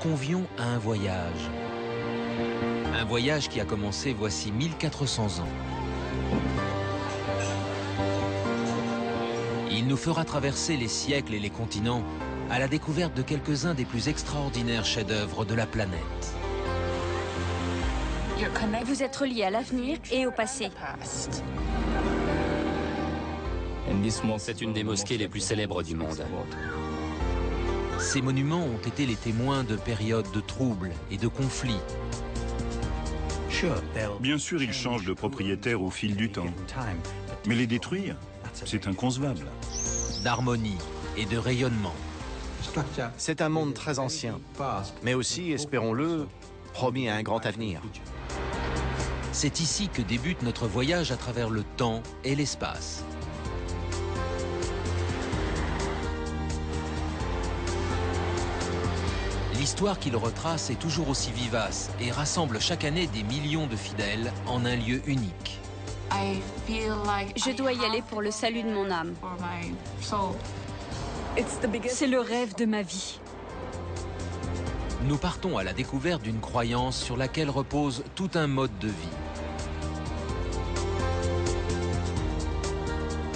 convions à un voyage. Un voyage qui a commencé voici 1400 ans. Il nous fera traverser les siècles et les continents à la découverte de quelques-uns des plus extraordinaires chefs-d'œuvre de la planète. Vous êtes relié à l'avenir et au passé. C'est une des mosquées les plus célèbres du monde. Ces monuments ont été les témoins de périodes de troubles et de conflits. Bien sûr, ils changent de propriétaire au fil du temps. Mais les détruire, c'est inconcevable. D'harmonie et de rayonnement. C'est un monde très ancien, mais aussi, espérons-le, promis à un grand avenir. C'est ici que débute notre voyage à travers le temps et l'espace. L'histoire qu'il retrace est toujours aussi vivace et rassemble chaque année des millions de fidèles en un lieu unique. Je dois y aller pour le salut de mon âme. C'est le rêve de ma vie. Nous partons à la découverte d'une croyance sur laquelle repose tout un mode de vie.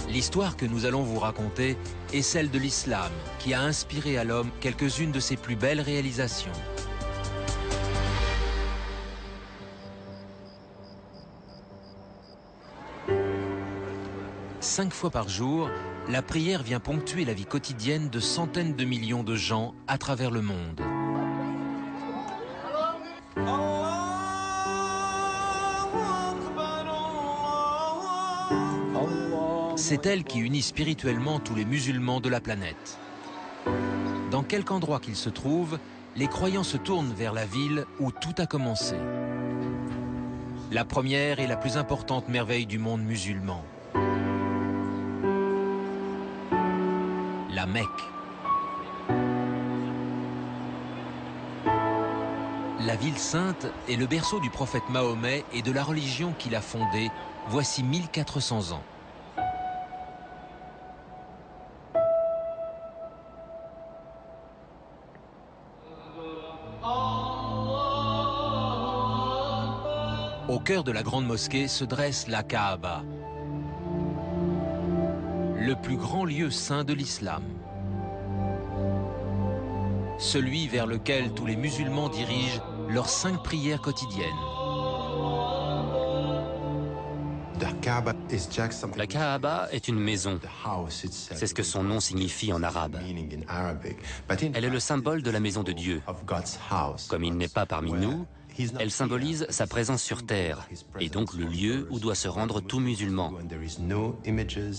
L'histoire que nous allons vous raconter est celle de l'islam, qui a inspiré à l'homme quelques-unes de ses plus belles réalisations. Cinq fois par jour, la prière vient ponctuer la vie quotidienne de centaines de millions de gens à travers le monde. C'est elle qui unit spirituellement tous les musulmans de la planète. Dans quelque endroit qu'ils se trouvent, les croyants se tournent vers la ville où tout a commencé. La première et la plus importante merveille du monde musulman. La Mecque. La ville sainte est le berceau du prophète Mahomet et de la religion qu'il a fondée voici 1400 ans. Au cœur de la grande mosquée se dresse la Kaaba, le plus grand lieu saint de l'islam. Celui vers lequel tous les musulmans dirigent leurs 5 prières quotidiennes. La Kaaba est une maison. C'est ce que son nom signifie en arabe. Elle est le symbole de la maison de Dieu. Comme il n'est pas parmi nous, elle symbolise sa présence sur terre, et donc le lieu où doit se rendre tout musulman.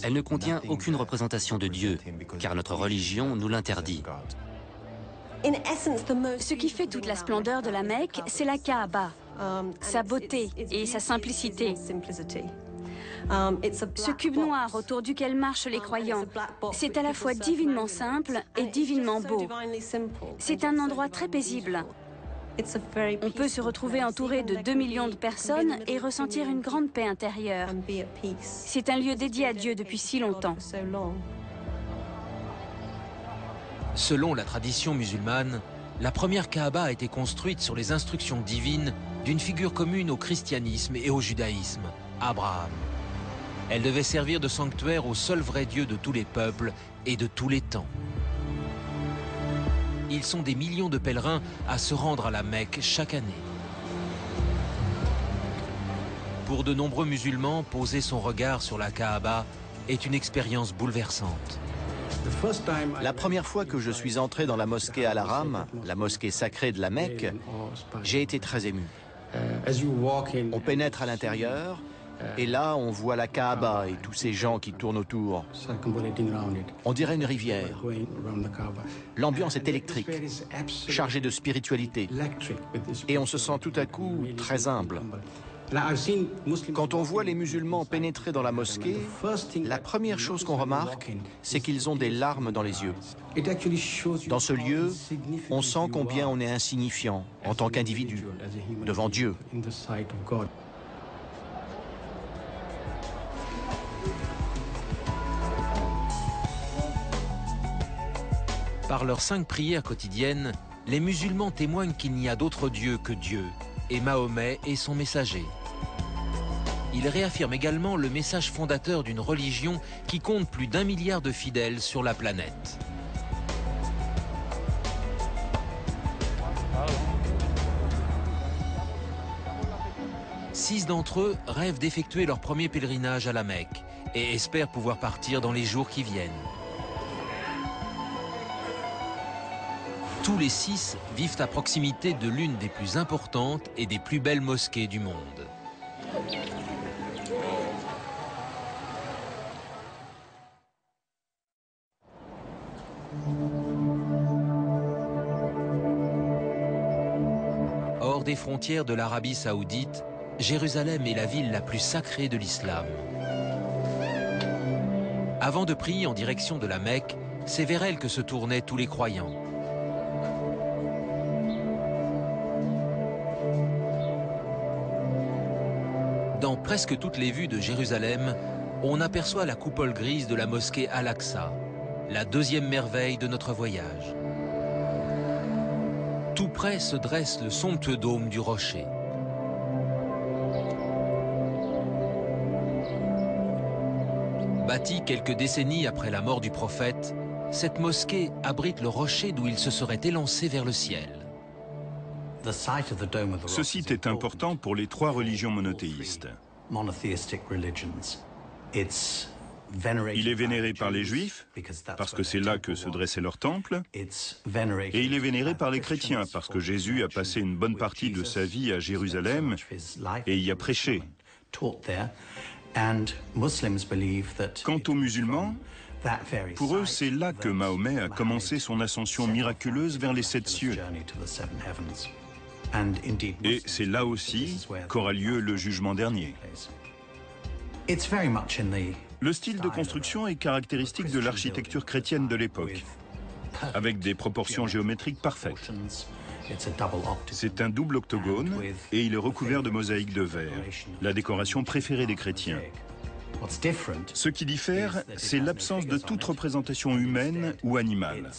Elle ne contient aucune représentation de Dieu, car notre religion nous l'interdit. Ce qui fait toute la splendeur de la Mecque, c'est la Kaaba, sa beauté et sa simplicité. Ce cube noir autour duquel marchent les croyants, c'est à la fois divinement simple et divinement beau. C'est un endroit très paisible. On peut se retrouver entouré de 2 millions de personnes et ressentir une grande paix intérieure. C'est un lieu dédié à Dieu depuis si longtemps. Selon la tradition musulmane, la première Kaaba a été construite sur les instructions divines d'une figure commune au christianisme et au judaïsme, Abraham. Elle devait servir de sanctuaire au seul vrai Dieu de tous les peuples et de tous les temps. Ils sont des millions de pèlerins à se rendre à la Mecque chaque année. Pour de nombreux musulmans, poser son regard sur la Kaaba est une expérience bouleversante. La première fois que je suis entré dans la mosquée Al-Haram, la mosquée sacrée de la Mecque, j'ai été très ému. On pénètre à l'intérieur, et là on voit la Kaaba et tous ces gens qui tournent autour. On dirait une rivière. L'ambiance est électrique, chargée de spiritualité, et on se sent tout à coup très humble. Quand on voit les musulmans pénétrer dans la mosquée, la première chose qu'on remarque, c'est qu'ils ont des larmes dans les yeux. Dans ce lieu, on sent combien on est insignifiant en tant qu'individu devant Dieu. Par leurs 5 prières quotidiennes, les musulmans témoignent qu'il n'y a d'autre Dieu que Dieu, et Mahomet est son messager. Ils réaffirment également le message fondateur d'une religion qui compte plus d'1 milliard de fidèles sur la planète. Six d'entre eux rêvent d'effectuer leur premier pèlerinage à la Mecque et espèrent pouvoir partir dans les jours qui viennent. Tous les 6 vivent à proximité de l'une des plus importantes et des plus belles mosquées du monde. Hors des frontières de l'Arabie saoudite, Jérusalem est la ville la plus sacrée de l'islam. Avant de prier en direction de la Mecque, c'est vers elle que se tournaient tous les croyants. Dans presque toutes les vues de Jérusalem, on aperçoit la coupole grise de la mosquée Al-Aqsa, la deuxième merveille de notre voyage. Tout près se dresse le somptueux dôme du rocher. Bâtie quelques décennies après la mort du prophète, cette mosquée abrite le rocher d'où il se serait élancé vers le ciel. Ce site est important pour les 3 religions monothéistes. Il est vénéré par les Juifs, parce que c'est là que se dressait leur temple, et il est vénéré par les chrétiens, parce que Jésus a passé une bonne partie de sa vie à Jérusalem et y a prêché. Quant aux musulmans, pour eux, c'est là que Mahomet a commencé son ascension miraculeuse vers les 7 cieux. Et c'est là aussi qu'aura lieu le jugement dernier. Le style de construction est caractéristique de l'architecture chrétienne de l'époque, avec des proportions géométriques parfaites. C'est un double octogone et il est recouvert de mosaïques de verre, la décoration préférée des chrétiens. Ce qui diffère, c'est l'absence de toute représentation humaine ou animale.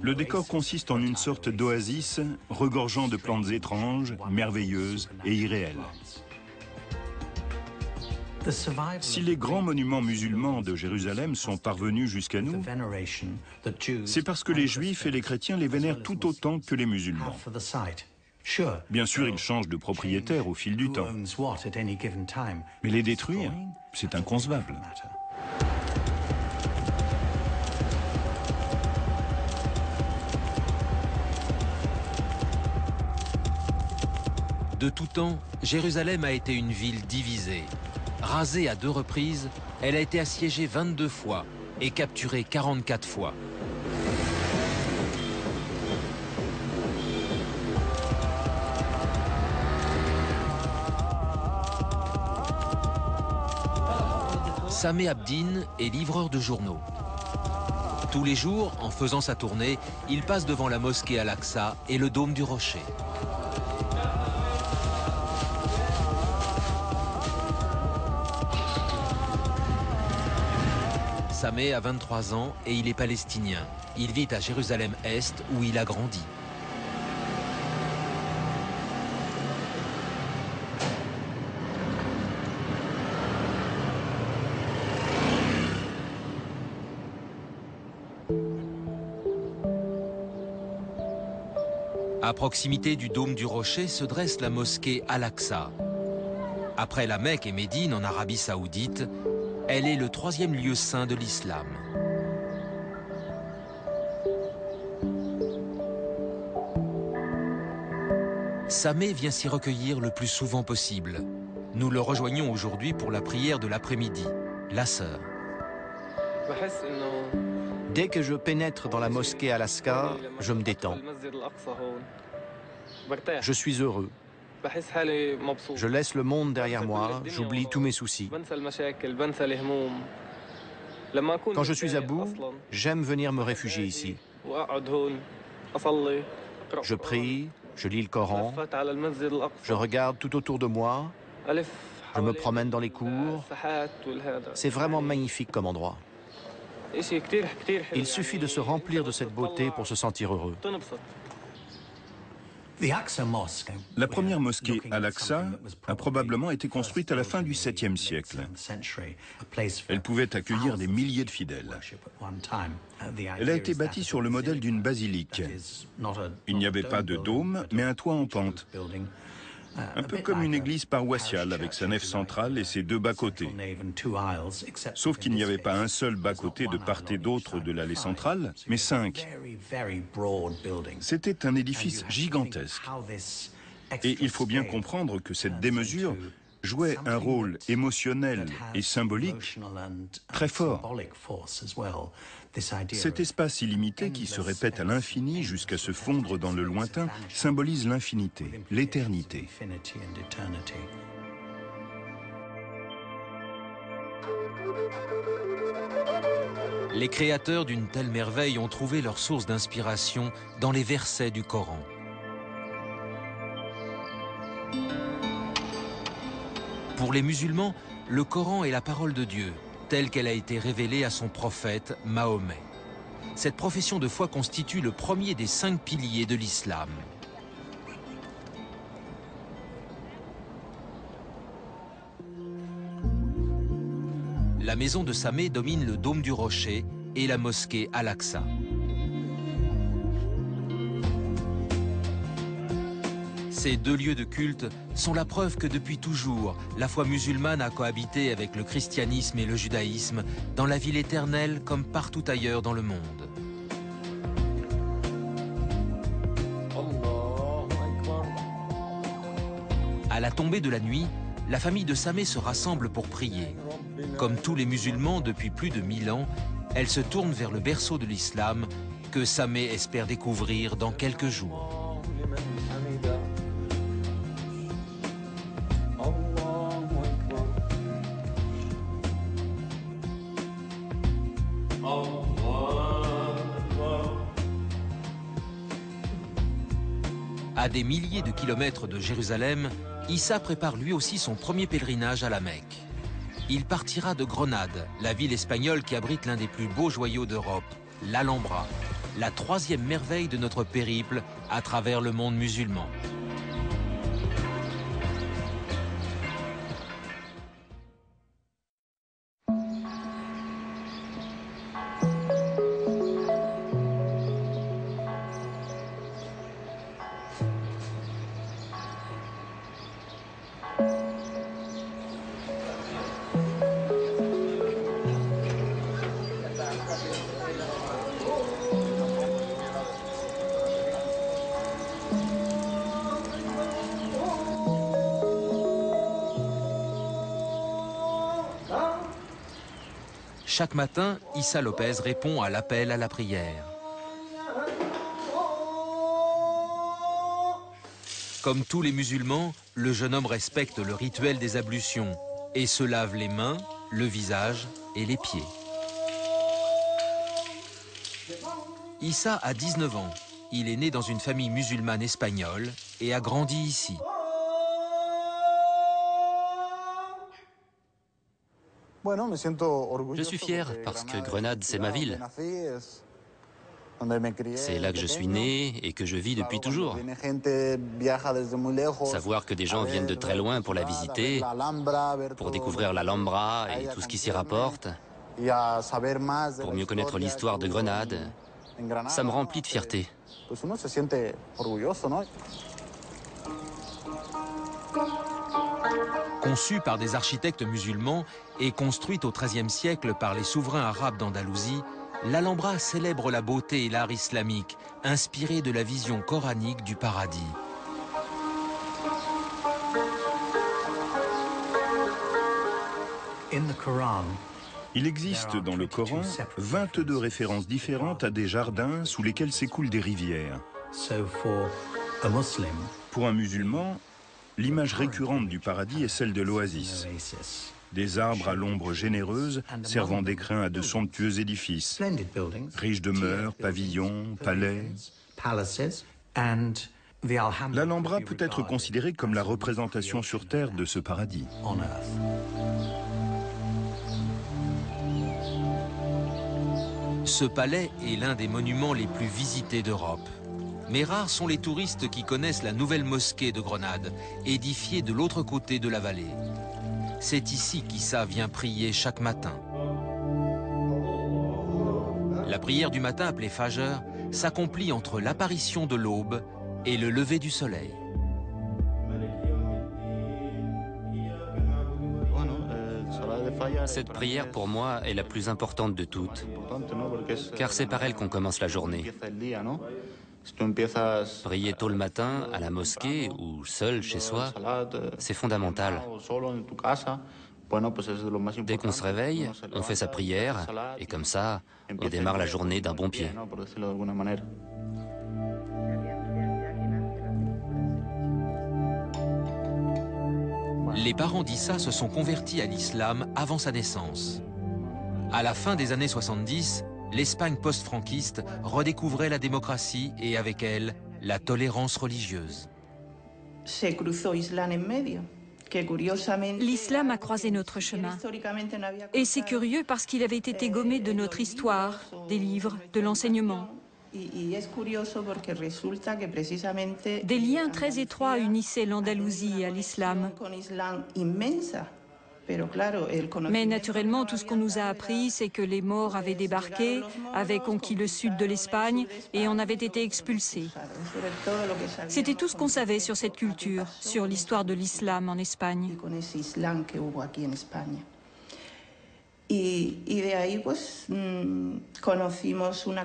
Le décor consiste en une sorte d'oasis regorgeant de plantes étranges, merveilleuses et irréelles. Si les grands monuments musulmans de Jérusalem sont parvenus jusqu'à nous, c'est parce que les Juifs et les chrétiens les vénèrent tout autant que les musulmans. Bien sûr, ils changent de propriétaire au fil du temps. Mais les détruire, c'est inconcevable. De tout temps, Jérusalem a été une ville divisée. Rasée à 2 reprises, elle a été assiégée 22 fois et capturée 44 fois. Sameh Abdin est livreur de journaux. Tous les jours, en faisant sa tournée, il passe devant la mosquée Al-Aqsa et le dôme du rocher. Sameh a 23 ans et il est palestinien. Il vit à Jérusalem-Est où il a grandi. À proximité du dôme du rocher se dresse la mosquée Al-Aqsa. Après la Mecque et Médine en Arabie saoudite, elle est le 3e lieu saint de l'islam. Sameh vient s'y recueillir le plus souvent possible. Nous le rejoignons aujourd'hui pour la prière de l'après-midi, l'Asr. Dès que je pénètre dans la mosquée Al-Aqsa, je me détends. Je suis heureux. Je laisse le monde derrière moi, j'oublie tous mes soucis. Quand je suis à bout, j'aime venir me réfugier ici. Je prie, je lis le Coran, je regarde tout autour de moi, je me promène dans les cours. C'est vraiment magnifique comme endroit. Il suffit de se remplir de cette beauté pour se sentir heureux. La première mosquée Al-Aqsa a probablement été construite à la fin du 7e siècle. Elle pouvait accueillir des milliers de fidèles. Elle a été bâtie sur le modèle d'une basilique. Il n'y avait pas de dôme, mais un toit en pente. Un peu comme une église paroissiale avec sa nef centrale et ses deux bas-côtés. Sauf qu'il n'y avait pas un seul bas-côté de part et d'autre de l'allée centrale, mais 5. C'était un édifice gigantesque. Et il faut bien comprendre que cette démesure jouait un rôle émotionnel et symbolique très fort. Cet espace illimité qui se répète à l'infini jusqu'à se fondre dans le lointain symbolise l'infinité, l'éternité. Les créateurs d'une telle merveille ont trouvé leur source d'inspiration dans les versets du Coran. Pour les musulmans, le Coran est la parole de Dieu, telle qu'elle a été révélée à son prophète Mahomet. Cette profession de foi constitue le premier des 5 piliers de l'islam. La maison de Sameh domine le dôme du rocher et la mosquée Al-Aqsa. Ces 2 lieux de culte sont la preuve que depuis toujours, la foi musulmane a cohabité avec le christianisme et le judaïsme dans la ville éternelle comme partout ailleurs dans le monde. À la tombée de la nuit, la famille de Sameh se rassemble pour prier. Comme tous les musulmans depuis plus de 1000 ans, elle se tourne vers le berceau de l'islam que Sameh espère découvrir dans quelques jours. À des milliers de kilomètres de Jérusalem, Issa prépare lui aussi son premier pèlerinage à la Mecque. Il partira de Grenade, la ville espagnole qui abrite l'un des plus beaux joyaux d'Europe, l'Alhambra, la 3e merveille de notre périple à travers le monde musulman. Chaque matin, Issa Lopez répond à l'appel à la prière. Comme tous les musulmans, le jeune homme respecte le rituel des ablutions et se lave les mains, le visage et les pieds. Issa a 19 ans. Il est né dans une famille musulmane espagnole et a grandi ici. Je suis fier parce que Grenade, c'est ma ville. C'est là que je suis né et que je vis depuis toujours. Savoir que des gens viennent de très loin pour la visiter, pour découvrir l'Alhambra et tout ce qui s'y rapporte, pour mieux connaître l'histoire de Grenade, ça me remplit de fierté. Conçue par des architectes musulmans et construite au XIIIe siècle par les souverains arabes d'Andalousie, l'Alhambra célèbre la beauté et l'art islamique, inspirés de la vision coranique du paradis. Il existe dans le Coran 22 références différentes à des jardins sous lesquels s'écoulent des rivières. Pour un musulman, l'image récurrente du paradis est celle de l'oasis. Des arbres à l'ombre généreuse servant d'écrin à de somptueux édifices, riches de demeures, pavillons, palais. L'Alhambra peut être considérée comme la représentation sur terre de ce paradis. Ce palais est l'un des monuments les plus visités d'Europe. Mais rares sont les touristes qui connaissent la nouvelle mosquée de Grenade, édifiée de l'autre côté de la vallée. C'est ici qu'Issa vient prier chaque matin. La prière du matin, appelée Fajr, s'accomplit entre l'apparition de l'aube et le lever du soleil. Cette prière, pour moi, est la plus importante de toutes, car c'est par elle qu'on commence la journée. Prier tôt le matin, à la mosquée ou seul chez soi, c'est fondamental. Dès qu'on se réveille, on fait sa prière, et comme ça, on démarre la journée d'un bon pied. Les parents d'Issa se sont convertis à l'islam avant sa naissance. À la fin des années 70, l'Espagne post-franquiste redécouvrait la démocratie et avec elle, la tolérance religieuse. L'islam a croisé notre chemin. Et c'est curieux parce qu'il avait été gommé de notre histoire, des livres, de l'enseignement. Des liens très étroits unissaient l'Andalousie à l'islam. Mais naturellement, tout ce qu'on nous a appris, c'est que les Maures avaient débarqué, avaient conquis le sud de l'Espagne et en avaient été expulsés. C'était tout ce qu'on savait sur cette culture, sur l'histoire de l'islam en Espagne.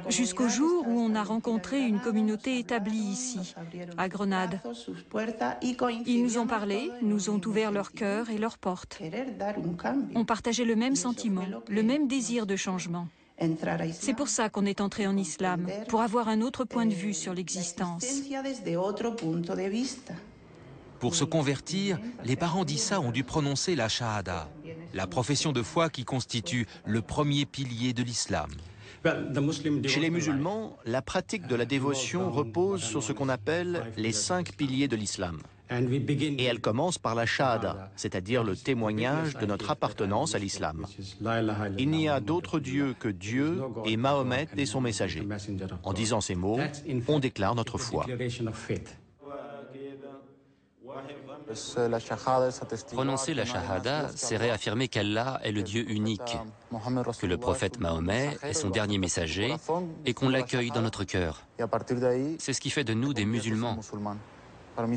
Jusqu'au jour où on a rencontré une communauté établie ici, à Grenade. Ils nous ont parlé, nous ont ouvert leur cœur et leurs portes. On partageait le même sentiment, le même désir de changement. C'est pour ça qu'on est entré en islam, pour avoir un autre point de vue sur l'existence. Pour se convertir, les parents d'Issa ont dû prononcer la Shahada, la profession de foi qui constitue le premier pilier de l'islam. Chez les musulmans, la pratique de la dévotion repose sur ce qu'on appelle les 5 piliers de l'islam. Et elle commence par la Shahada, c'est-à-dire le témoignage de notre appartenance à l'islam. Il n'y a d'autre Dieu que Dieu et Mahomet et son messager. En disant ces mots, on déclare notre foi. Prononcer la Shahada, c'est réaffirmer qu'Allah est le Dieu unique, que le prophète Mahomet est son dernier messager et qu'on l'accueille dans notre cœur. C'est ce qui fait de nous des musulmans.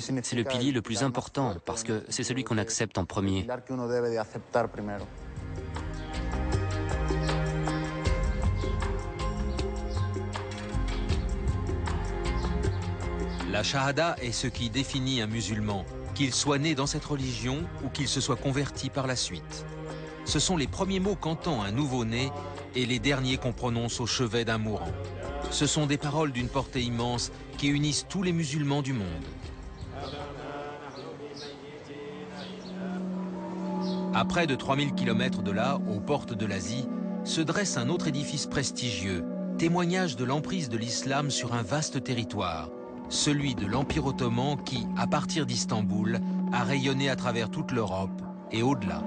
C'est le pilier le plus important parce que c'est celui qu'on accepte en premier. La Shahada est ce qui définit un musulman, qu'il soit né dans cette religion ou qu'il se soit converti par la suite. Ce sont les premiers mots qu'entend un nouveau-né et les derniers qu'on prononce au chevet d'un mourant. Ce sont des paroles d'une portée immense qui unissent tous les musulmans du monde. À près de 3000 km de là, aux portes de l'Asie, se dresse un autre édifice prestigieux, témoignage de l'emprise de l'islam sur un vaste territoire, celui de l'Empire ottoman qui, à partir d'Istanbul, a rayonné à travers toute l'Europe et au-delà.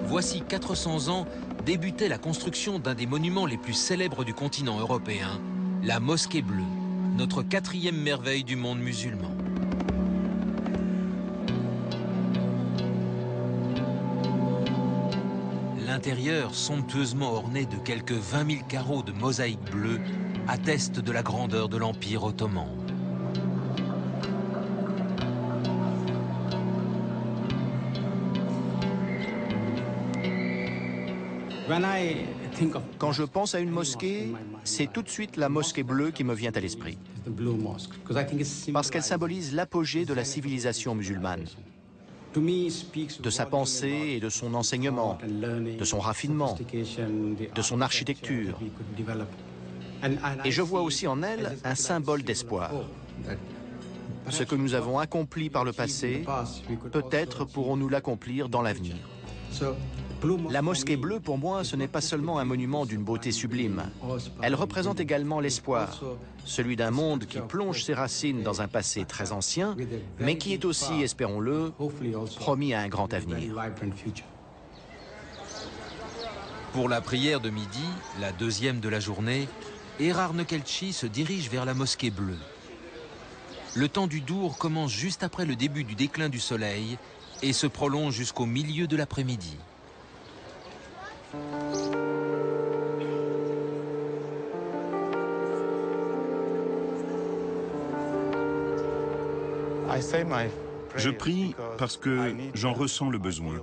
Voici 400 ans débutait la construction d'un des monuments les plus célèbres du continent européen, la Mosquée Bleue, notre 4e merveille du monde musulman. L'intérieur, somptueusement orné de quelques 20 000 carreaux de mosaïque bleue, atteste de la grandeur de l'Empire ottoman. Quand je pense à une mosquée, c'est tout de suite la mosquée bleue qui me vient à l'esprit. Parce qu'elle symbolise l'apogée de la civilisation musulmane, de sa pensée et de son enseignement, de son raffinement, de son architecture. Et je vois aussi en elle un symbole d'espoir. Ce que nous avons accompli par le passé, peut-être pourrons-nous l'accomplir dans l'avenir. La mosquée bleue, pour moi, ce n'est pas seulement un monument d'une beauté sublime. Elle représente également l'espoir, celui d'un monde qui plonge ses racines dans un passé très ancien, mais qui est aussi, espérons-le, promis à un grand avenir. Pour la prière de midi, la deuxième de la journée, Erar Nekelchi se dirige vers la mosquée bleue. Le temps du dour commence juste après le début du déclin du soleil et se prolonge jusqu'au milieu de l'après-midi. Je prie parce que j'en ressens le besoin.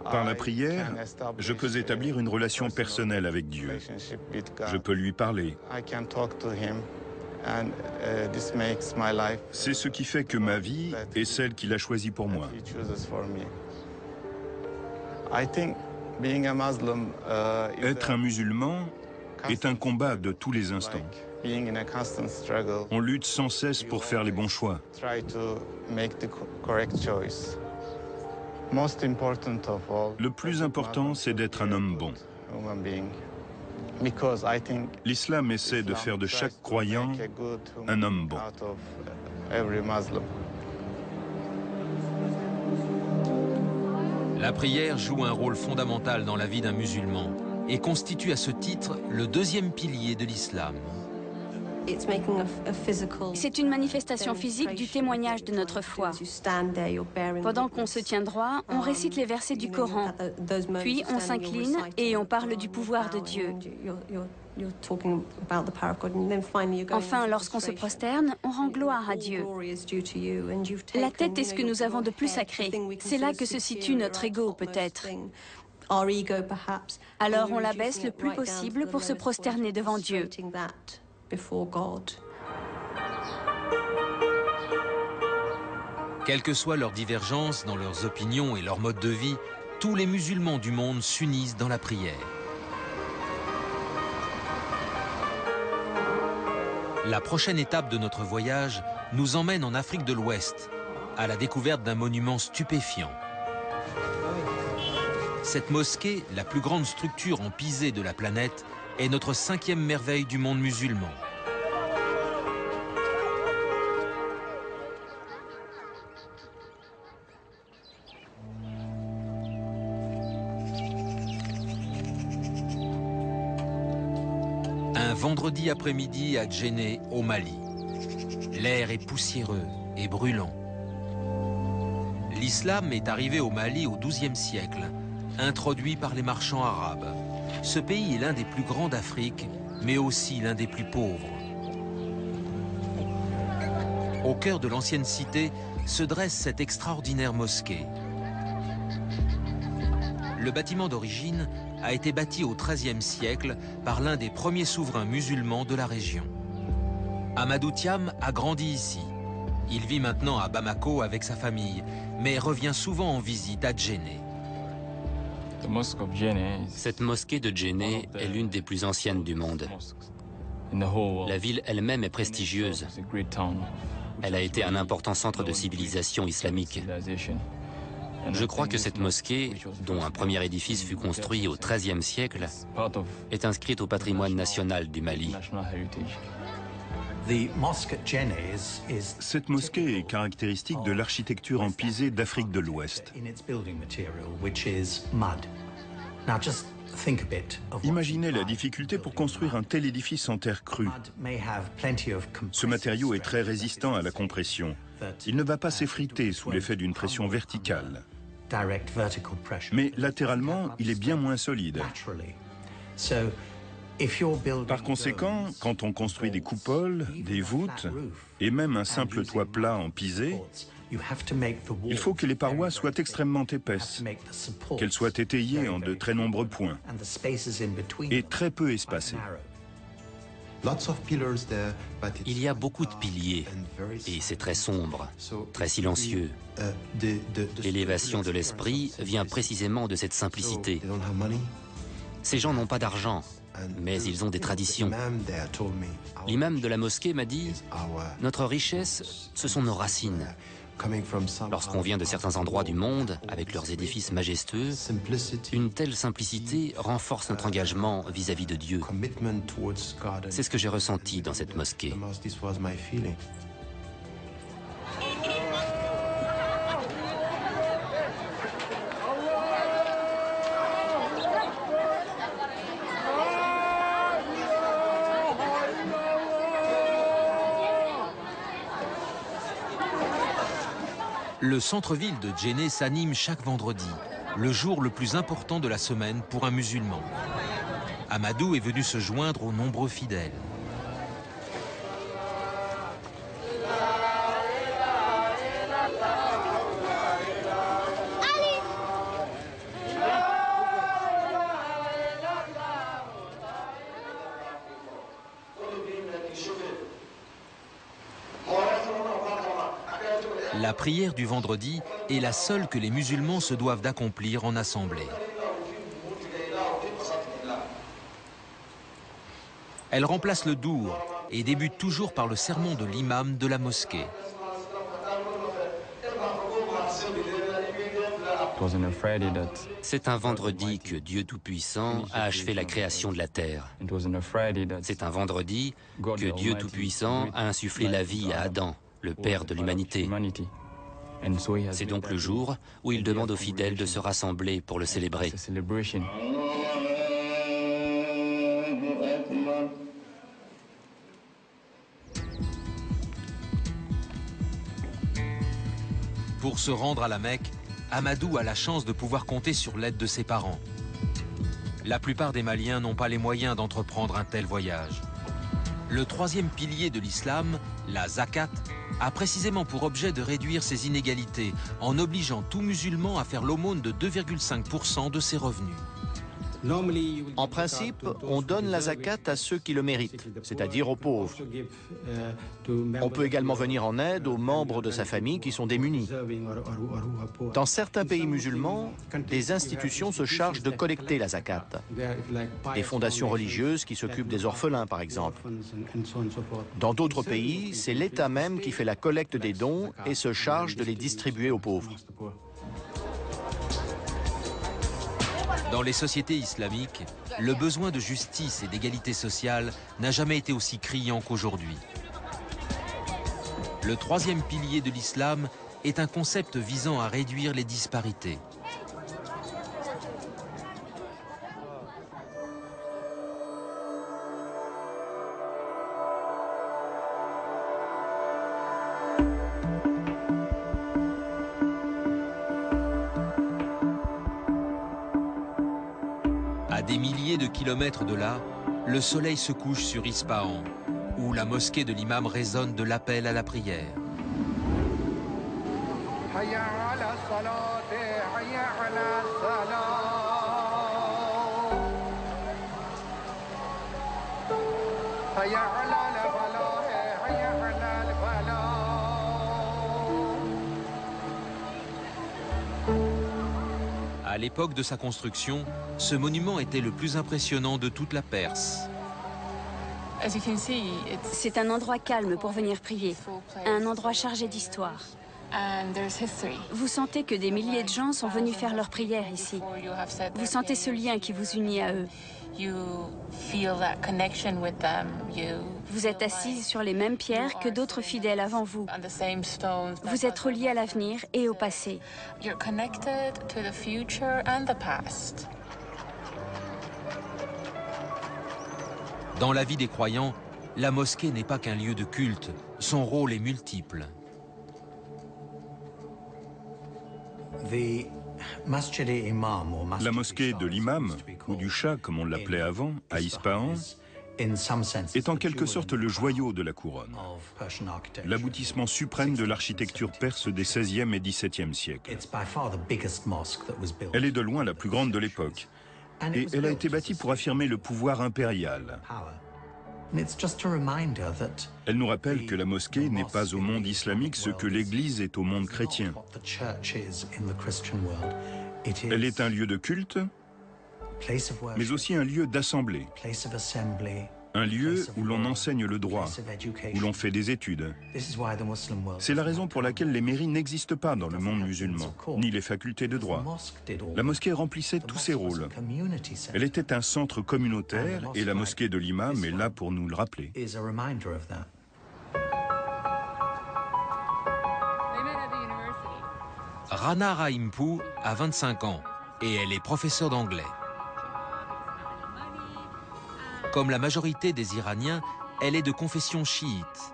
Par la prière, je peux établir une relation personnelle avec Dieu. Je peux lui parler. C'est ce qui fait que ma vie est celle qu'il a choisie pour moi. Être un musulman est un combat de tous les instants. On lutte sans cesse pour faire les bons choix. Le plus important, c'est d'être un homme bon. L'islam essaie de faire de chaque croyant un homme bon. La prière joue un rôle fondamental dans la vie d'un musulman et constitue à ce titre le deuxième pilier de l'islam. C'est une manifestation physique du témoignage de notre foi. Pendant qu'on se tient droit, on récite les versets du Coran, puis on s'incline et on parle du pouvoir de Dieu. Enfin, lorsqu'on se prosterne, on rend gloire à Dieu. La tête est ce que nous avons de plus sacré. C'est là que se situe notre ego, peut-être. Alors on l'abaisse le plus possible pour se prosterner devant Dieu. Quelles que soient leurs divergences dans leurs opinions et leur mode de vie, tous les musulmans du monde s'unissent dans la prière. La prochaine étape de notre voyage nous emmène en Afrique de l'Ouest, à la découverte d'un monument stupéfiant. Cette mosquée, la plus grande structure en pisé de la planète, est notre 5e merveille du monde musulman. Un vendredi après-midi à Djenné, au Mali. L'air est poussiéreux et brûlant. L'islam est arrivé au Mali au XIIe siècle, introduit par les marchands arabes. Ce pays est l'un des plus grands d'Afrique, mais aussi l'un des plus pauvres. Au cœur de l'ancienne cité se dresse cette extraordinaire mosquée. Le bâtiment d'origine a été bâti au XIIIe siècle par l'un des premiers souverains musulmans de la région. Amadou Thiam a grandi ici. Il vit maintenant à Bamako avec sa famille, mais revient souvent en visite à Djenné. Cette mosquée de Djenné est l'une des plus anciennes du monde. La ville elle-même est prestigieuse. Elle a été un important centre de civilisation islamique. Je crois que cette mosquée, dont un premier édifice fut construit au XIIIe siècle, est inscrite au patrimoine national du Mali. Cette mosquée est caractéristique de l'architecture en pisé d'Afrique de l'Ouest. Imaginez la difficulté pour construire un tel édifice en terre crue. Ce matériau est très résistant à la compression. Il ne va pas s'effriter sous l'effet d'une pression verticale. Mais latéralement, il est bien moins solide. Par conséquent, quand on construit des coupoles, des voûtes et même un simple toit plat en pisé, il faut que les parois soient extrêmement épaisses, qu'elles soient étayées en de très nombreux points et très peu espacées. Il y a beaucoup de piliers et c'est très sombre, très silencieux. L'élévation de l'esprit vient précisément de cette simplicité. Ces gens n'ont pas d'argent, mais ils ont des traditions. L'imam de la mosquée m'a dit « Notre richesse, ce sont nos racines. Lorsqu'on vient de certains endroits du monde, avec leurs édifices majestueux, une telle simplicité renforce notre engagement vis-à-vis de Dieu. C'est ce que j'ai ressenti dans cette mosquée. Le centre-ville de Djenné s'anime chaque vendredi, le jour le plus important de la semaine pour un musulman. Amadou est venu se joindre aux nombreux fidèles. La prière du vendredi est la seule que les musulmans se doivent d'accomplir en assemblée. Elle remplace le dour et débute toujours par le sermon de l'imam de la mosquée. C'est un vendredi que Dieu Tout-Puissant a achevé la création de la terre. C'est un vendredi que Dieu Tout-Puissant a insufflé la vie à Adam, le père de l'humanité. C'est donc le jour où il demande aux fidèles de se rassembler pour le célébrer. Pour se rendre à la Mecque, Amadou a la chance de pouvoir compter sur l'aide de ses parents. La plupart des Maliens n'ont pas les moyens d'entreprendre un tel voyage. Le troisième pilier de l'islam, la zakat, a précisément pour objet de réduire ces inégalités en obligeant tout musulman à faire l'aumône de 2,5% de ses revenus. En principe, on donne la zakat à ceux qui le méritent, c'est-à-dire aux pauvres. On peut également venir en aide aux membres de sa famille qui sont démunis. Dans certains pays musulmans, des institutions se chargent de collecter la zakat. Des fondations religieuses qui s'occupent des orphelins, par exemple. Dans d'autres pays, c'est l'État même qui fait la collecte des dons et se charge de les distribuer aux pauvres. Dans les sociétés islamiques, le besoin de justice et d'égalité sociale n'a jamais été aussi criant qu'aujourd'hui. Le troisième pilier de l'islam est un concept visant à réduire les disparités. À des milliers de kilomètres de là, le soleil se couche sur Ispahan, où la mosquée de l'imam résonne de l'appel à la prière. À l'époque de sa construction, ce monument était le plus impressionnant de toute la Perse. C'est un endroit calme pour venir prier, un endroit chargé d'histoire. Vous sentez que des milliers de gens sont venus faire leur prière ici. Vous sentez ce lien qui vous unit à eux. Vous êtes assise sur les mêmes pierres que d'autres fidèles avant vous. Vous êtes reliés à l'avenir et au passé. Dans la vie des croyants, la mosquée n'est pas qu'un lieu de culte. Son rôle est multiple. La mosquée de l'imam, ou du Shah comme on l'appelait avant, à Ispahan, est en quelque sorte le joyau de la couronne, l'aboutissement suprême de l'architecture perse des XVIe et XVIIe siècles. Elle est de loin la plus grande de l'époque, et elle a été bâtie pour affirmer le pouvoir impérial. Elle nous rappelle que la mosquée n'est pas au monde islamique ce que l'Église est au monde chrétien. Elle est un lieu de culte, mais aussi un lieu d'assemblée, un lieu où l'on enseigne le droit, où l'on fait des études. C'est la raison pour laquelle les mairies n'existent pas dans le monde musulman, ni les facultés de droit. La mosquée remplissait tous ses rôles. Elle était un centre communautaire et la mosquée de l'imam est là pour nous le rappeler. Rana Rahimpou a 25 ans et elle est professeure d'anglais. Comme la majorité des Iraniens, elle est de confession chiite.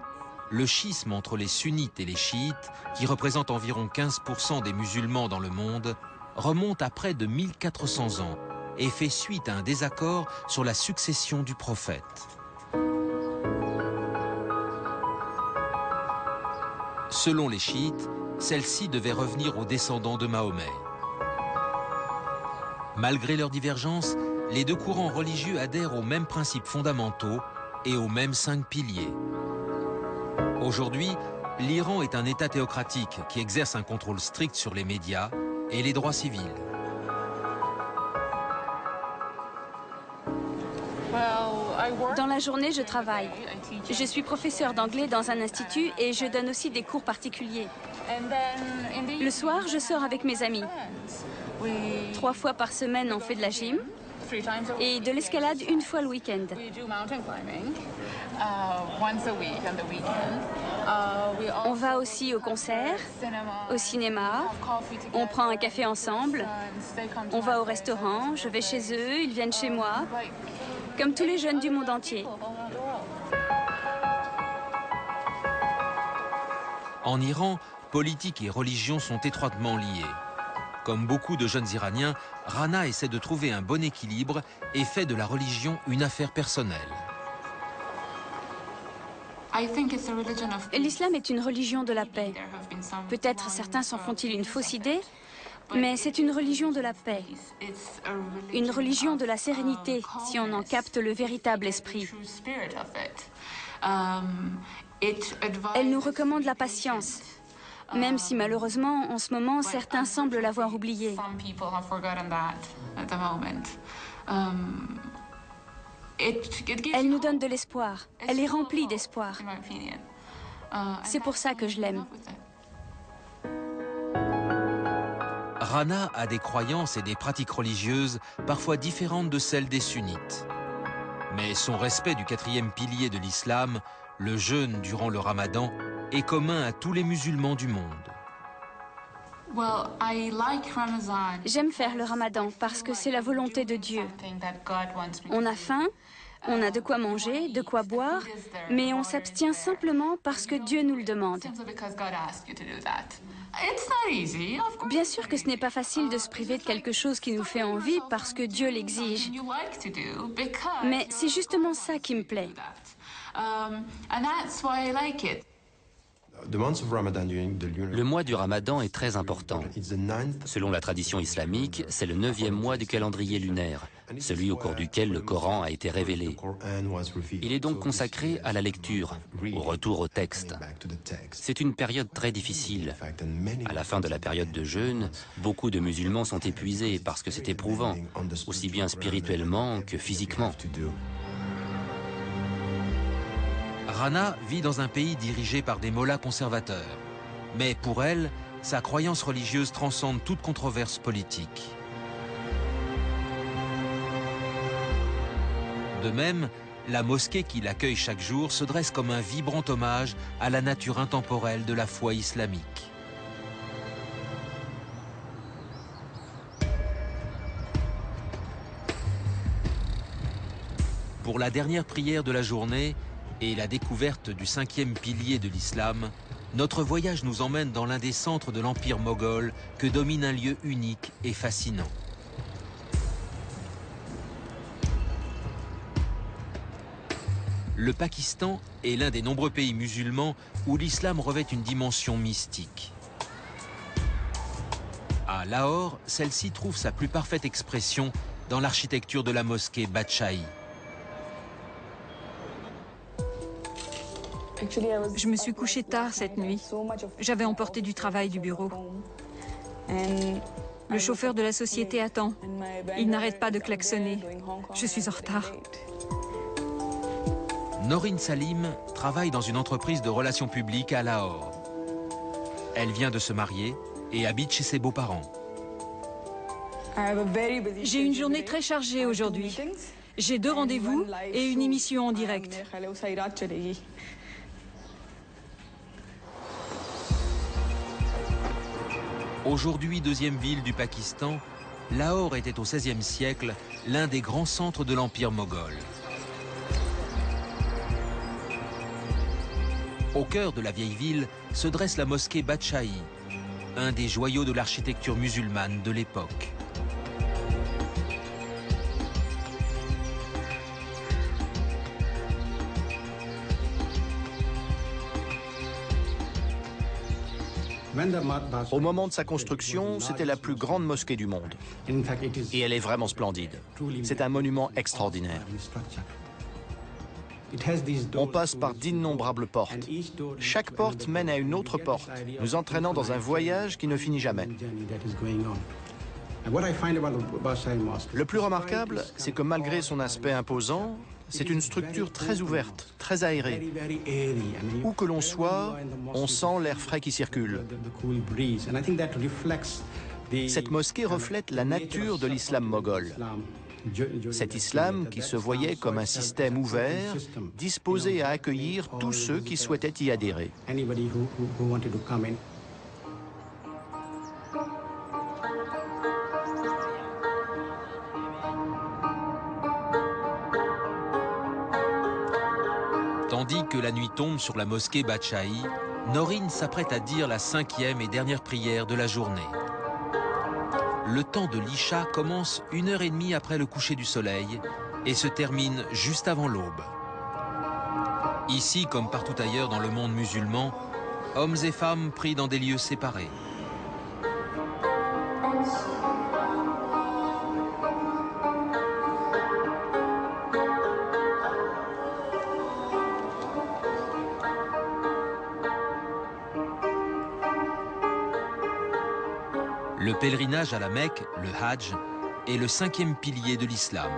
le schisme entre les sunnites et les chiites, qui représentent environ 15% des musulmans dans le monde, remonte à près de 1400 ans et fait suite à un désaccord sur la succession du prophète. Selon les chiites, celle-ci devait revenir aux descendants de Mahomet. Malgré leurs divergences, les deux courants religieux adhèrent aux mêmes principes fondamentaux et aux mêmes 5 piliers. Aujourd'hui, l'Iran est un État théocratique qui exerce un contrôle strict sur les médias et les droits civils. Dans la journée, je travaille. Je suis professeur d'anglais dans un institut et je donne aussi des cours particuliers. Le soir, je sors avec mes amis. 3 fois par semaine, on fait de la gym et de l'escalade 1 fois le week-end. On va aussi au concert, au cinéma, on prend un café ensemble, on va au restaurant, je vais chez eux, ils viennent chez moi, comme tous les jeunes du monde entier. En Iran, politique et religion sont étroitement liées. Comme beaucoup de jeunes Iraniens, Rana essaie de trouver un bon équilibre et fait de la religion une affaire personnelle. L'islam est une religion de la paix. Peut-être certains s'en font-ils une fausse idée, mais c'est une religion de la paix. Une religion de la sérénité, si on en capte le véritable esprit. Elle nous recommande la patience, même si malheureusement, en ce moment, certains semblent l'avoir oubliée. Elle nous donne de l'espoir. Elle est remplie d'espoir. C'est pour ça que je l'aime. Rana a des croyances et des pratiques religieuses parfois différentes de celles des sunnites. Mais son respect du 4e pilier de l'islam, le jeûne durant le ramadan, est commun à tous les musulmans du monde. J'aime faire le ramadan parce que c'est la volonté de Dieu. On a faim, on a de quoi manger, de quoi boire, mais on s'abstient simplement parce que Dieu nous le demande. Bien sûr que ce n'est pas facile de se priver de quelque chose qui nous fait envie parce que Dieu l'exige. Mais c'est justement ça qui me plaît. Le mois du Ramadan est très important. Selon la tradition islamique, c'est le 9e mois du calendrier lunaire, celui au cours duquel le Coran a été révélé. Il est donc consacré à la lecture, au retour au texte. C'est une période très difficile. À la fin de la période de jeûne, beaucoup de musulmans sont épuisés parce que c'est éprouvant, aussi bien spirituellement que physiquement. Rana vit dans un pays dirigé par des mollahs conservateurs. Mais pour elle, sa croyance religieuse transcende toute controverse politique. De même, la mosquée qui l'accueille chaque jour se dresse comme un vibrant hommage à la nature intemporelle de la foi islamique. Pour la dernière prière de la journée et la découverte du 5e pilier de l'islam, notre voyage nous emmène dans l'un des centres de l'Empire moghol que domine un lieu unique et fascinant. Le Pakistan est l'un des nombreux pays musulmans où l'islam revêt une dimension mystique. À Lahore, celle-ci trouve sa plus parfaite expression dans l'architecture de la mosquée Badshahi. Je me suis couchée tard cette nuit. J'avais emporté du travail du bureau. Le chauffeur de la société attend. Il n'arrête pas de klaxonner. Je suis en retard. Noreen Salim travaille dans une entreprise de relations publiques à Lahore. Elle vient de se marier et habite chez ses beaux-parents. J'ai une journée très chargée aujourd'hui. J'ai 2 rendez-vous et une émission en direct. Aujourd'hui 2e ville du Pakistan, Lahore était au XVIe siècle l'un des grands centres de l'Empire moghol. Au cœur de la vieille ville se dresse la mosquée Badchahi, un des joyaux de l'architecture musulmane de l'époque. Au moment de sa construction, c'était la plus grande mosquée du monde. Et elle est vraiment splendide. C'est un monument extraordinaire. On passe par d'innombrables portes. Chaque porte mène à une autre porte, nous entraînant dans un voyage qui ne finit jamais. Le plus remarquable, c'est que malgré son aspect imposant, c'est une structure très ouverte, très aérée. Où que l'on soit, on sent l'air frais qui circule. Cette mosquée reflète la nature de l'islam moghol. Cet islam qui se voyait comme un système ouvert, disposé à accueillir tous ceux qui souhaitaient y adhérer. Tandis que la nuit tombe sur la mosquée Badchahi, Noreen s'apprête à dire la 5e et dernière prière de la journée. Le temps de l'Isha commence 1h30 après le coucher du soleil et se termine juste avant l'aube. Ici, comme partout ailleurs dans le monde musulman, hommes et femmes prient dans des lieux séparés. Le pèlerinage à la Mecque, le Hajj, est le 5e pilier de l'islam.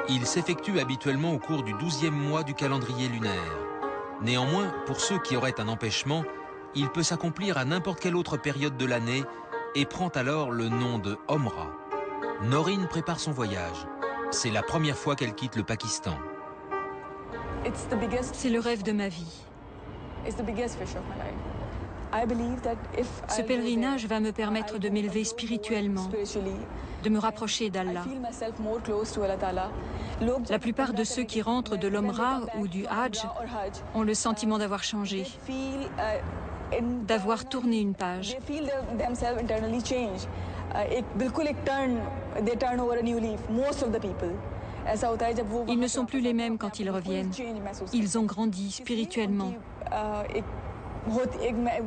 Il s'effectue habituellement au cours du 12e mois du calendrier lunaire. Néanmoins, pour ceux qui auraient un empêchement, il peut s'accomplir à n'importe quelle autre période de l'année et prend alors le nom de Omra. Noreen prépare son voyage. C'est la première fois qu'elle quitte le Pakistan. C'est le rêve de ma vie. Ce pèlerinage va me permettre de m'élever spirituellement, de me rapprocher d'Allah. La plupart de ceux qui rentrent de l'Omra ou du Hajj ont le sentiment d'avoir changé, d'avoir tourné une page. Ils ne sont plus les mêmes quand ils reviennent. Ils ont grandi spirituellement.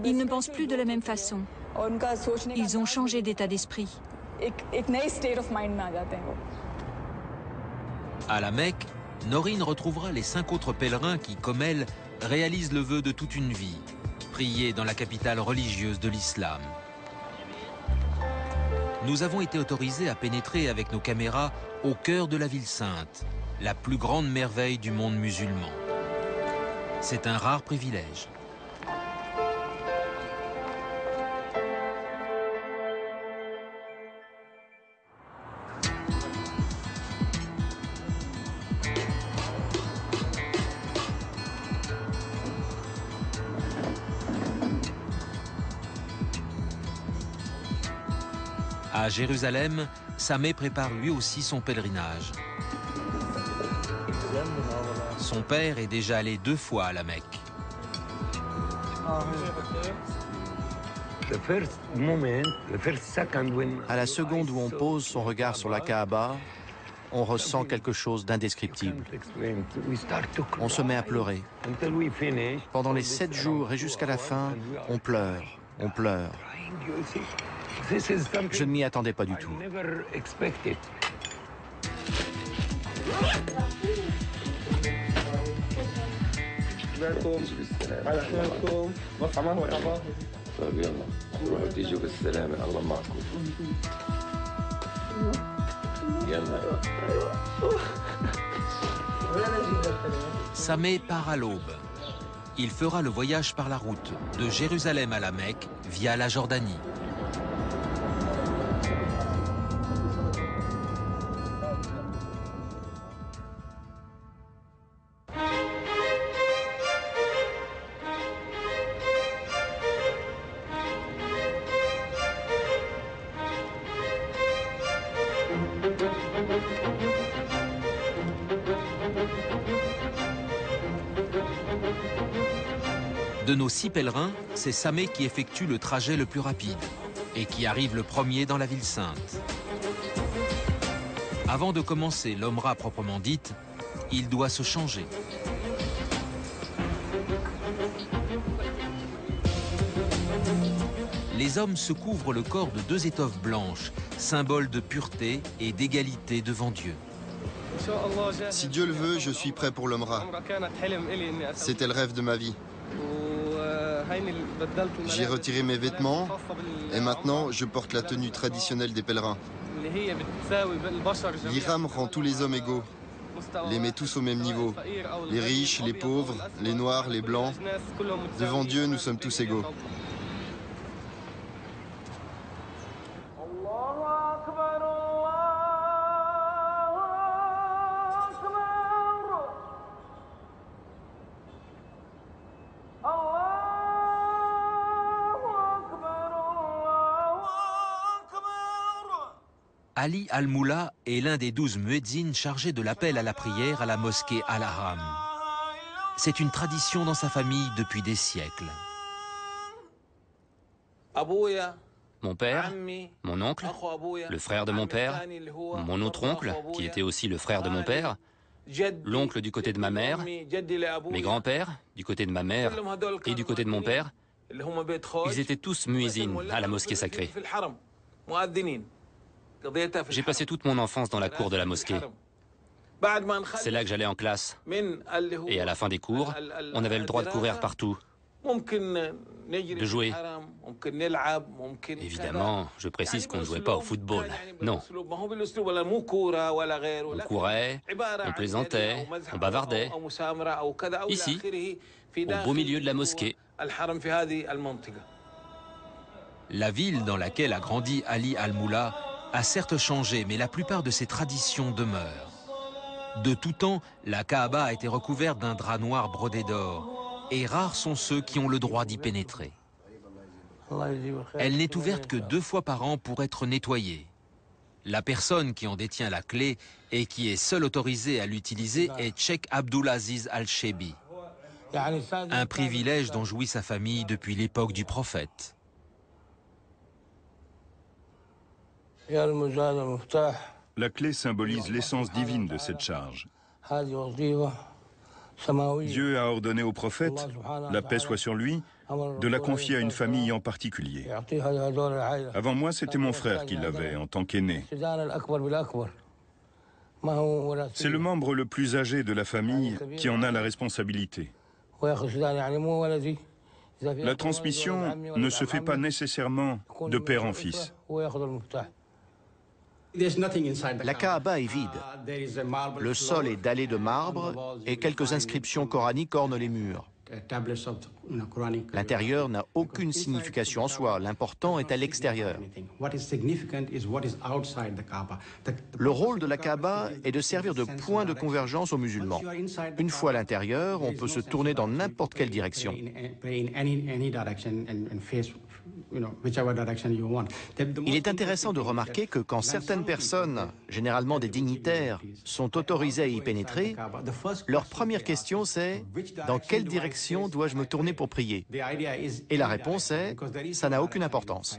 Ils ne pensent plus de la même façon. Ils ont changé d'état d'esprit. À la Mecque, Noreen retrouvera les 5 autres pèlerins qui, comme elle, réalisent le vœu de toute une vie, prier dans la capitale religieuse de l'islam. Nous avons été autorisés à pénétrer avec nos caméras au cœur de la ville sainte, la plus grande merveille du monde musulman. C'est un rare privilège. À Jérusalem, Sameh prépare lui aussi son pèlerinage. Son père est déjà allé 2 fois à la Mecque. À la seconde où on pose son regard sur la Kaaba, on ressent quelque chose d'indescriptible. On se met à pleurer. Pendant les 7 jours et jusqu'à la fin, on pleure, on pleure. Je ne m'y attendais pas du tout. Sameh part à l'aube. Il fera le voyage par la route de Jérusalem à la Mecque via la Jordanie. De nos 6 pèlerins, c'est Sameh qui effectue le trajet le plus rapide et qui arrive le premier dans la ville sainte. Avant de commencer l'Omra proprement dite, il doit se changer. Les hommes se couvrent le corps de 2 étoffes blanches, symbole de pureté et d'égalité devant Dieu. Si Dieu le veut, je suis prêt pour l'Omra. C'était le rêve de ma vie. J'ai retiré mes vêtements et maintenant je porte la tenue traditionnelle des pèlerins. L'Ihram rend tous les hommes égaux, les met tous au même niveau. Les riches, les pauvres, les noirs, les blancs. Devant Dieu, nous sommes tous égaux. Ali Al-Moula est l'un des 12 muezzins chargés de l'appel à la prière à la mosquée Al-Haram. C'est une tradition dans sa famille depuis des siècles. Mon père, mon oncle, le frère de mon père, mon autre oncle, qui était aussi le frère de mon père, l'oncle du côté de ma mère, mes grands-pères, du côté de ma mère et du côté de mon père, ils étaient tous muezzins à la mosquée sacrée. J'ai passé toute mon enfance dans la cour de la mosquée. C'est là que j'allais en classe. Et à la fin des cours, on avait le droit de courir partout, de jouer. Évidemment, je précise qu'on ne jouait pas au football. Non. On courait, on plaisantait, on bavardait. Ici, au beau milieu de la mosquée. La ville dans laquelle a grandi Ali Al-Moula a certes changé, mais la plupart de ses traditions demeurent. De tout temps, la Kaaba a été recouverte d'un drap noir brodé d'or, et rares sont ceux qui ont le droit d'y pénétrer. Elle n'est ouverte que 2 fois par an pour être nettoyée. La personne qui en détient la clé et qui est seule autorisée à l'utiliser est Cheikh Abdulaziz Al-Shebi, un privilège dont jouit sa famille depuis l'époque du prophète. La clé symbolise l'essence divine de cette charge. Dieu a ordonné au prophète, la paix soit sur lui, de la confier à une famille en particulier. Avant moi, c'était mon frère qui l'avait en tant qu'aîné. C'est le membre le plus âgé de la famille qui en a la responsabilité. La transmission ne se fait pas nécessairement de père en fils. La Kaaba est vide. Le sol est dallé de marbre et quelques inscriptions coraniques ornent les murs. L'intérieur n'a aucune signification en soi. L'important est à l'extérieur. Le rôle de la Kaaba est de servir de point de convergence aux musulmans. Une fois à l'intérieur, on peut se tourner dans n'importe quelle direction. Il est intéressant de remarquer que quand certaines personnes, généralement des dignitaires, sont autorisées à y pénétrer, leur première question c'est « Dans quelle direction dois-je me tourner pour prier ?» Et la réponse est « Ça n'a aucune importance ».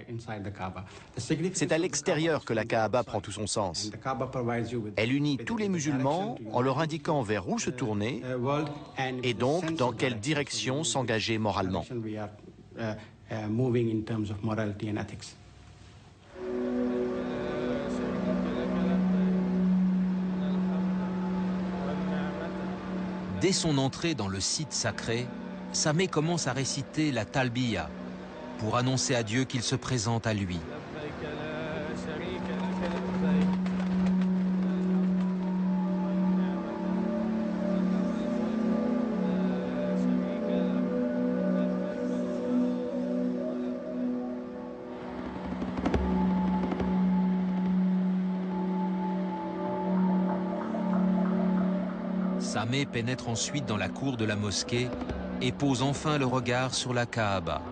C'est à l'extérieur que la Kaaba prend tout son sens. Elle unit tous les musulmans en leur indiquant vers où se tourner et donc dans quelle direction s'engager moralement. Dès son entrée dans le site sacré, Sameh commence à réciter la Talbiya pour annoncer à Dieu qu'il se présente à lui. Sameh pénètre ensuite dans la cour de la mosquée et pose enfin le regard sur la Kaaba.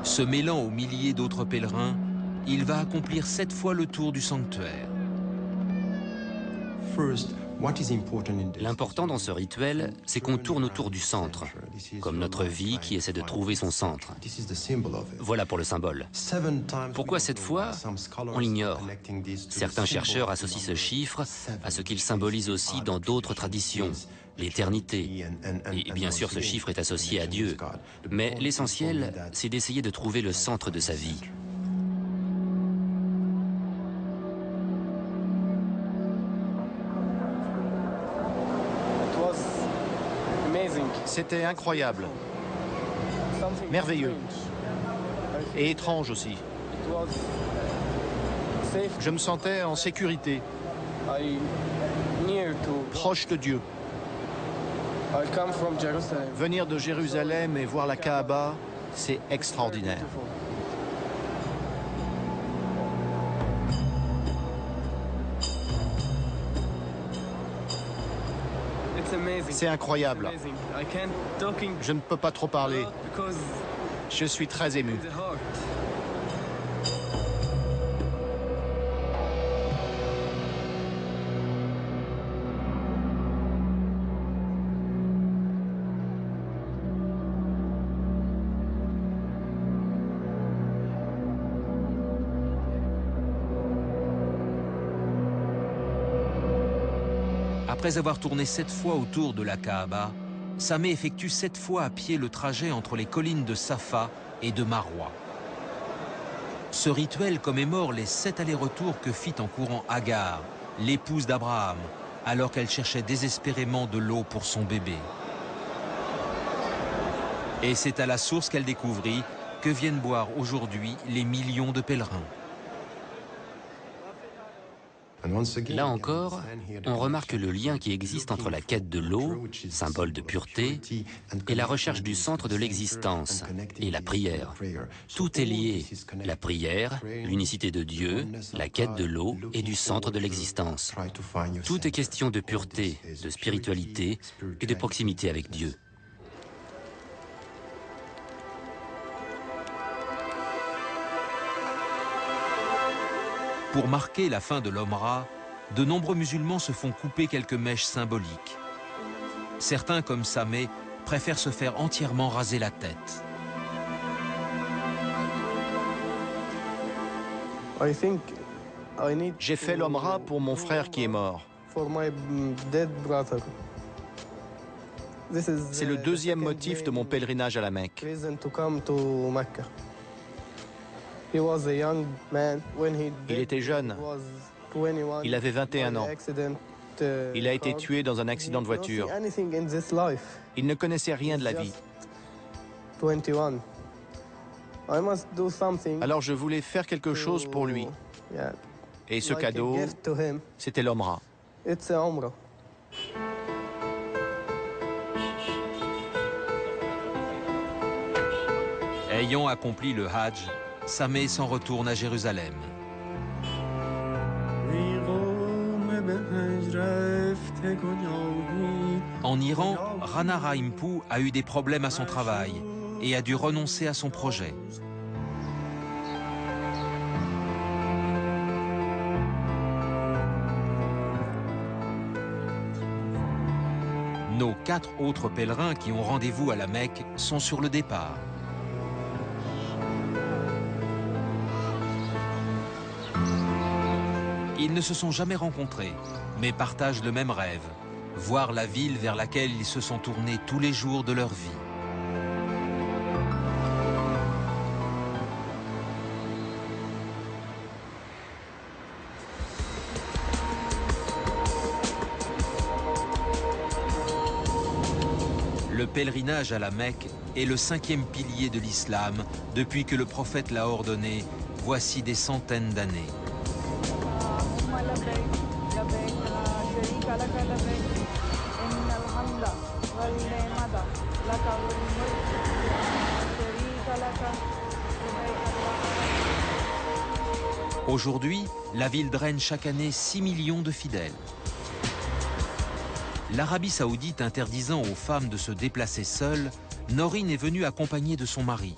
Se mêlant aux milliers d'autres pèlerins, il va accomplir 7 fois le tour du sanctuaire. L'important dans ce rituel, c'est qu'on tourne autour du centre, comme notre vie qui essaie de trouver son centre. Voilà pour le symbole. Pourquoi 7 fois? On l'ignore. Certains chercheurs associent ce chiffre à ce qu'il symbolise aussi dans d'autres traditions, l'éternité. Et bien sûr, ce chiffre est associé à Dieu. Mais l'essentiel, c'est d'essayer de trouver le centre de sa vie. C'était incroyable, merveilleux et étrange aussi. Je me sentais en sécurité, proche de Dieu. Venir de Jérusalem et voir la Kaaba, c'est extraordinaire. C'est incroyable. Je ne peux pas trop parler. Je suis très ému. Après avoir tourné 7 fois autour de la Kaaba, Sameh effectue 7 fois à pied le trajet entre les collines de Safa et de Marwa. Ce rituel commémore les 7 allers-retours que fit en courant Agar, l'épouse d'Abraham, alors qu'elle cherchait désespérément de l'eau pour son bébé. Et c'est à la source qu'elle découvrit que viennent boire aujourd'hui les millions de pèlerins. Là encore, on remarque le lien qui existe entre la quête de l'eau, symbole de pureté, et la recherche du centre de l'existence, et la prière. Tout est lié. La prière, l'unicité de Dieu, la quête de l'eau et du centre de l'existence. Tout est question de pureté, de spiritualité et de proximité avec Dieu. Pour marquer la fin de l'Omra, de nombreux musulmans se font couper quelques mèches symboliques. Certains, comme Sameh, préfèrent se faire entièrement raser la tête. J'ai fait l'Omra pour mon frère qui est mort. C'est le deuxième motif de mon pèlerinage à la Mecque. Il était jeune. Il avait 21 ans. Il a été tué dans un accident de voiture. Il ne connaissait rien de la vie. Alors je voulais faire quelque chose pour lui. Et ce cadeau, c'était l'Omra. Ayant accompli le Hajj, Sameh s'en retourne à Jérusalem. En Iran, Rana Rahimpur a eu des problèmes à son travail et a dû renoncer à son projet. Nos 4 autres pèlerins qui ont rendez-vous à la Mecque sont sur le départ. Ils ne se sont jamais rencontrés, mais partagent le même rêve, voir la ville vers laquelle ils se sont tournés tous les jours de leur vie. Le pèlerinage à la Mecque est le 5e pilier de l'islam depuis que le prophète l'a ordonné, voici des centaines d'années. Aujourd'hui, la ville draine chaque année 6 millions de fidèles. L'Arabie saoudite interdisant aux femmes de se déplacer seules, Noreen est venue accompagnée de son mari.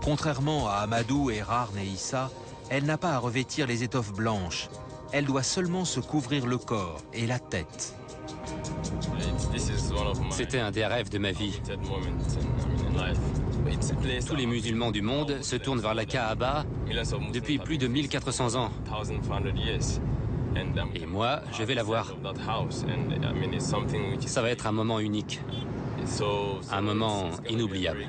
Contrairement à Amadou et Rarn et Issa, elle n'a pas à revêtir les étoffes blanches. Elle doit seulement se couvrir le corps et la tête. C'était un des rêves de ma vie. Tous les musulmans du monde se tournent vers la Kaaba depuis plus de 1400 ans. Et moi, je vais la voir. Ça va être un moment unique. Un moment inoubliable.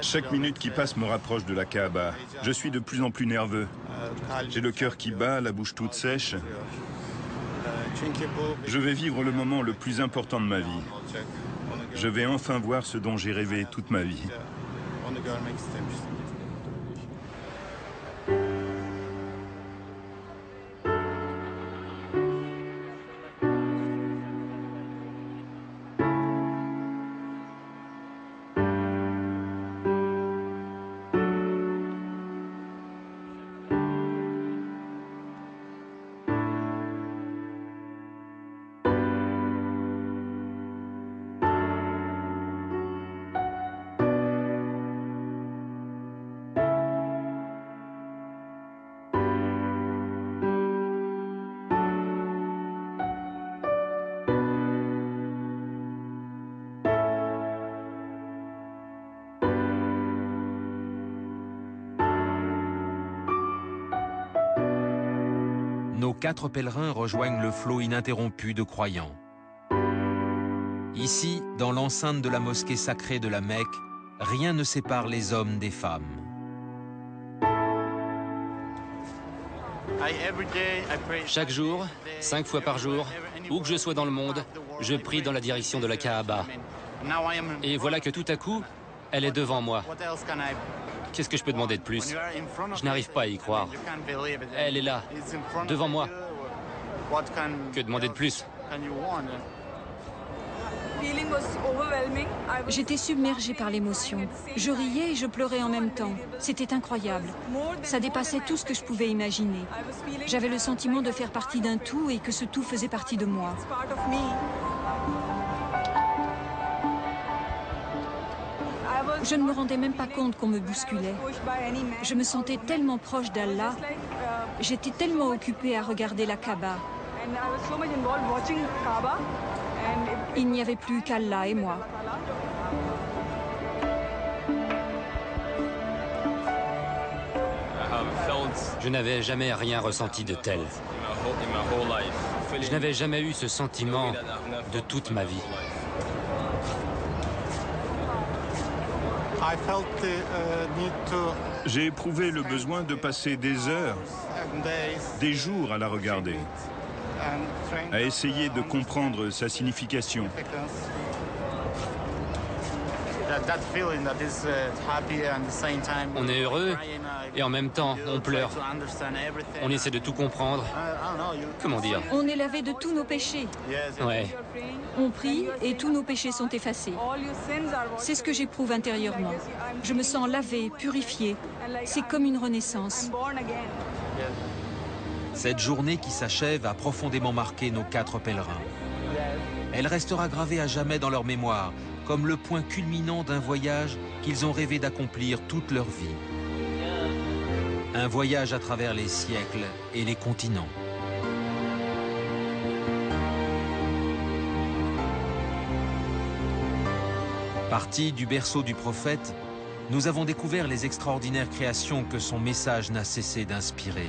Chaque minute qui passe me rapproche de la Kaaba. Je suis de plus en plus nerveux. J'ai le cœur qui bat, la bouche toute sèche. Je vais vivre le moment le plus important de ma vie. Je vais enfin voir ce dont j'ai rêvé toute ma vie. Nos 4 pèlerins rejoignent le flot ininterrompu de croyants. Ici, dans l'enceinte de la mosquée sacrée de la Mecque, rien ne sépare les hommes des femmes. Chaque jour, 5 fois par jour, où que je sois dans le monde, je prie dans la direction de la Kaaba. Et voilà que tout à coup, elle est devant moi. Qu'est-ce que je peux demander de plus? Je n'arrive pas à y croire. Elle est là, devant moi. Que demander de plus? J'étais submergée par l'émotion. Je riais et je pleurais en même temps. C'était incroyable. Ça dépassait tout ce que je pouvais imaginer. J'avais le sentiment de faire partie d'un tout et que ce tout faisait partie de moi. Je ne me rendais même pas compte qu'on me bousculait. Je me sentais tellement proche d'Allah. J'étais tellement occupée à regarder la Kaaba. Il n'y avait plus qu'Allah et moi. Je n'avais jamais rien ressenti de tel. Je n'avais jamais eu ce sentiment de toute ma vie. J'ai éprouvé le besoin de passer des heures, des jours à la regarder, à essayer de comprendre sa signification. On est heureux et en même temps on pleure. On essaie de tout comprendre. Comment dire? On est lavé de tous nos péchés. Ouais. On prie et tous nos péchés sont effacés. C'est ce que j'éprouve intérieurement. Je me sens lavée, purifiée. C'est comme une renaissance. Cette journée qui s'achève a profondément marqué nos 4 pèlerins. Elle restera gravée à jamais dans leur mémoire, comme le point culminant d'un voyage qu'ils ont rêvé d'accomplir toute leur vie. Un voyage à travers les siècles et les continents. Partis du berceau du prophète, nous avons découvert les extraordinaires créations que son message n'a cessé d'inspirer.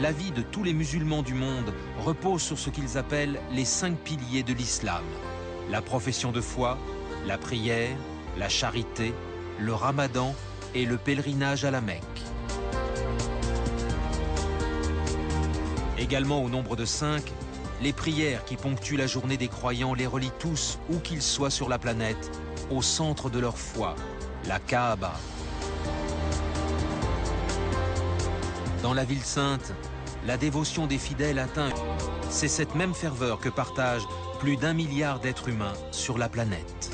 La vie de tous les musulmans du monde repose sur ce qu'ils appellent les 5 piliers de l'islam. La profession de foi, la prière, la charité, le ramadan et le pèlerinage à la Mecque. Également au nombre de 5, les prières qui ponctuent la journée des croyants les relient tous, où qu'ils soient sur la planète, au centre de leur foi, la Kaaba. Dans la ville sainte, la dévotion des fidèles atteint. C'est cette même ferveur que partagent plus d'1 milliard d'êtres humains sur la planète.